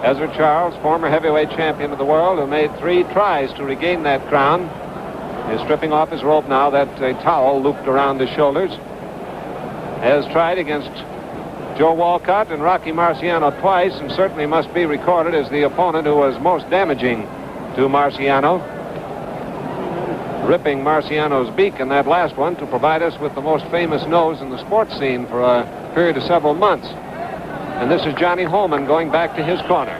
Ezzard Charles, former heavyweight champion of the world, who made 3 tries to regain that crown, is stripping off his rope now. That towel looped around his shoulders. Has tried against Joe Walcott and Rocky Marciano twice, and certainly must be recorded as the opponent who was most damaging to Marciano, ripping Marciano's beak in that last one to provide us with the most famous nose in the sports scene for a period of several months. And this is Johnny Holman going back to his corner.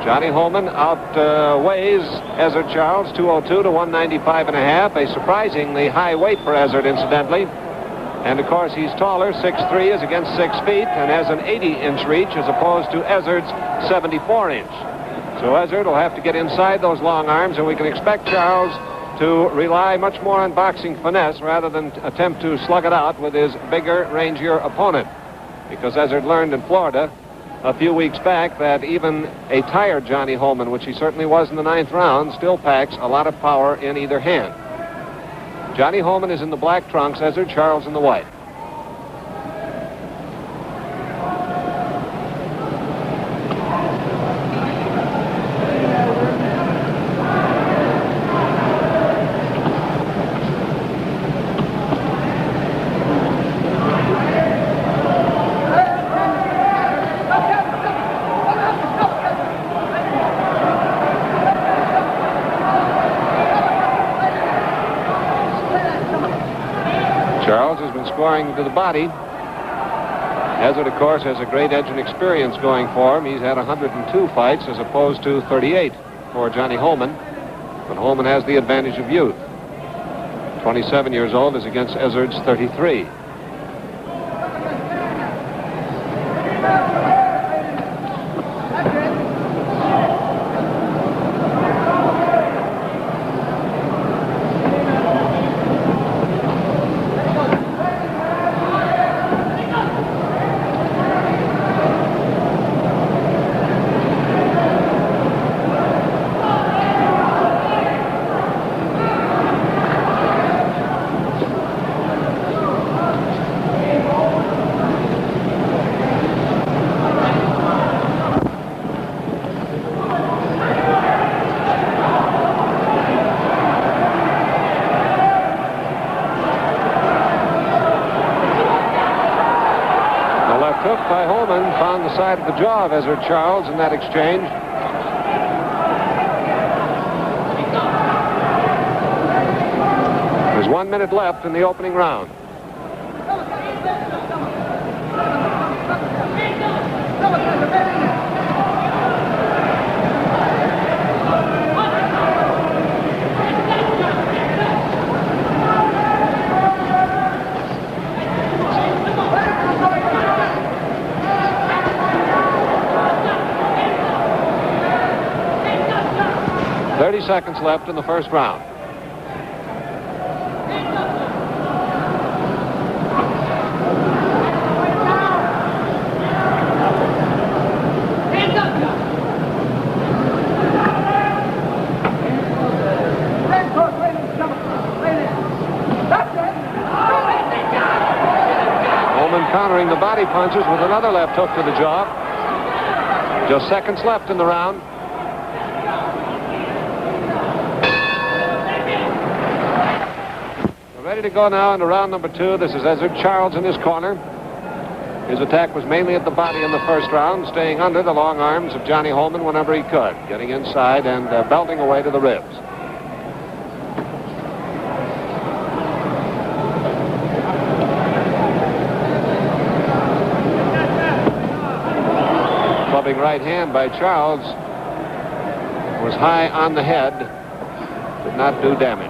Johnny Holman outweighs Ezzard Charles 202 to 195.5, a surprisingly high weight for Ezzard, incidentally. And of course he's taller, 6'3", is against 6 feet, and has an 80-inch reach as opposed to Ezzard's 74-inch. So Ezzard will have to get inside those long arms, and we can expect Charles to rely much more on boxing finesse rather than attempt to slug it out with his bigger, rangier opponent. Because Ezzard learned in Florida a few weeks back that even a tired Johnny Holman, which he certainly was in the 9th round, still packs a lot of power in either hand. Johnny Holman is in the black trunks, Ezzard Charles in the white. Charles has been scoring to the body. Ezzard, of course, has a great edge and experience going for him. He's had 102 fights as opposed to 38 for Johnny Holman. But Holman has the advantage of youth. 27 years old is against Ezzard's 33. Hook by Holman found the side of the jaw of Ezzard Charles in that exchange. There's 1 minute left in the opening round. Seconds left in the first round. Holman countering the body punches with another left hook to the jaw. Just seconds left in the round. Ready to go now into round number 2. This is Ezzard Charles in his corner. His attack was mainly at the body in the first round, staying under the long arms of Johnny Holman whenever he could, getting inside and belting away to the ribs. Clubbing right hand by Charles was high on the head, did not do damage.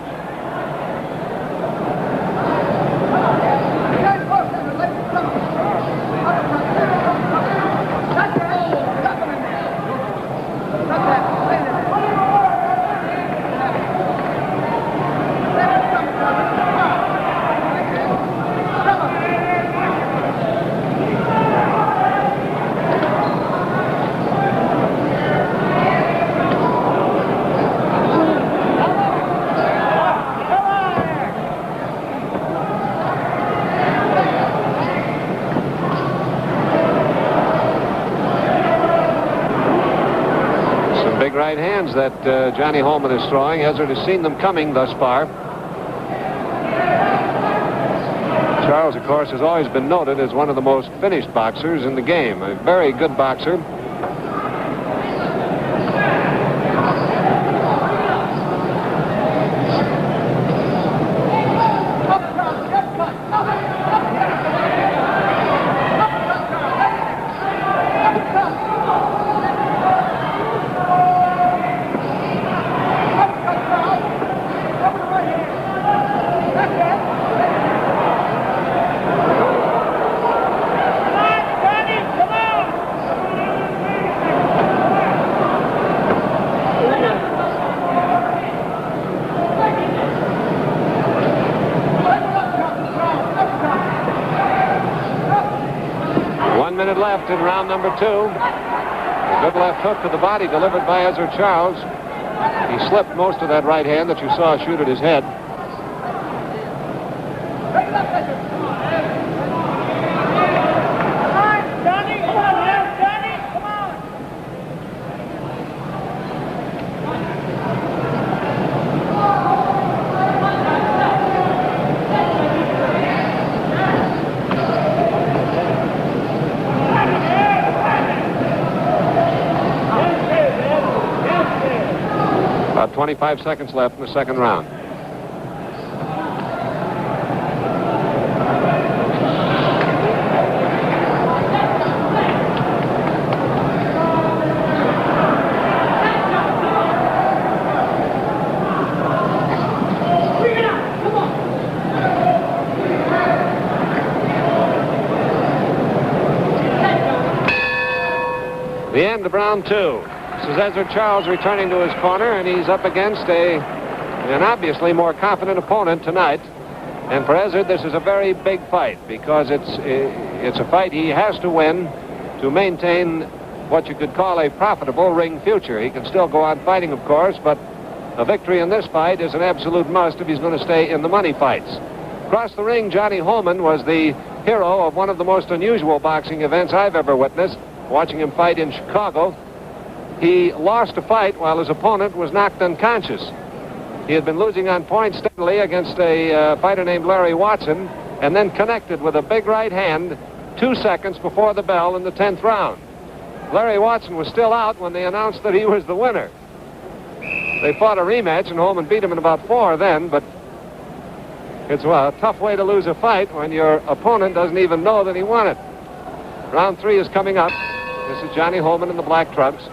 big right hands that Johnny Holman is throwing. Ezzard has seen them coming thus far. Charles, of course, has always been noted as one of the most finished boxers in the game. A very good boxer. Left in round number 2. A good left hook to the body delivered by Ezzard Charles. He slipped most of that right hand that you saw shoot at his head. About 25 seconds left in the second round. The end of round 2. This is Ezzard Charles returning to his corner, and he's up against an obviously more confident opponent tonight. And for Ezzard, this is a very big fight because it's a fight he has to win to maintain what you could call a profitable ring future. He can still go on fighting, of course, but a victory in this fight is an absolute must if he's going to stay in the money fights. Across the ring, Johnny Holman was the hero of one of the most unusual boxing events I've ever witnessed, watching him fight in Chicago. He lost a fight while his opponent was knocked unconscious. He had been losing on points steadily against a fighter named Larry Watson, and then connected with a big right hand 2 seconds before the bell in the 10th round. Larry Watson was still out when they announced that he was the winner. They fought a rematch, and Holman beat him in about 4 then, but it's a tough way to lose a fight when your opponent doesn't even know that he won it. Round 3 is coming up. This is Johnny Holman in the black trunks.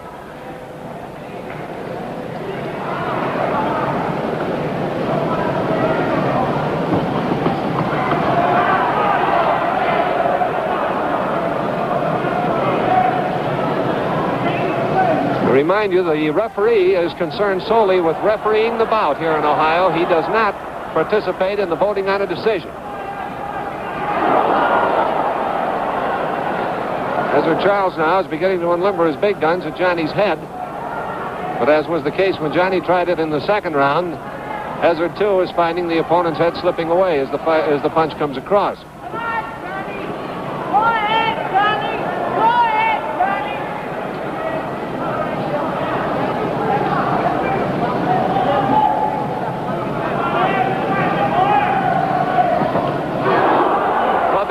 Remind you, the referee is concerned solely with refereeing the bout here in Ohio. He does not participate in the voting on a decision. Ezzard Charles now is beginning to unlimber his big guns at Johnny's head. But as was the case when Johnny tried it in the second round, Ezzard, too, is finding the opponent's head slipping away as the punch comes across.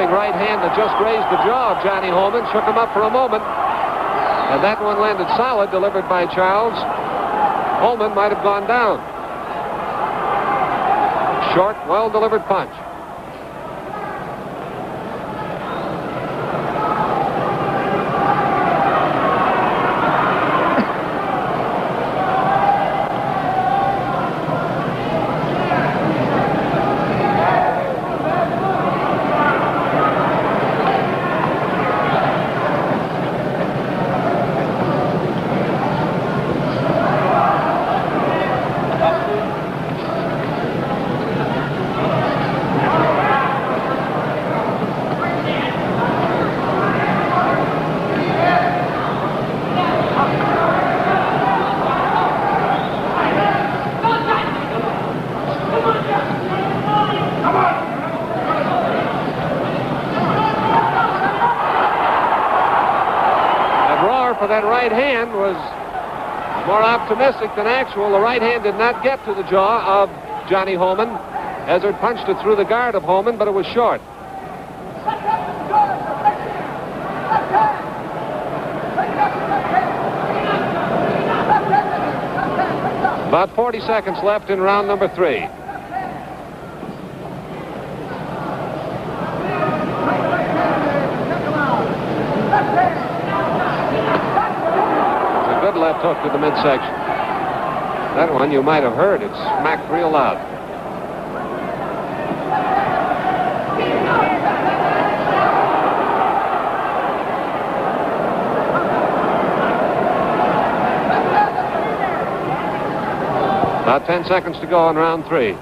Right hand that just grazed the jaw of Johnny Holman, shook him up for a moment, and that one landed solid, delivered by Charles. Holman might have gone down. Short, well-delivered punch. For that right hand was More optimistic than actual. The right hand did not get to the jaw of Johnny Holman. Ezzard punched it through the guard of Holman, but it was short. About 40 seconds left in round number 3. It's a good left hook to the midsection. That one you might have heard. It smacked real loud. About 10 seconds to go in round 3.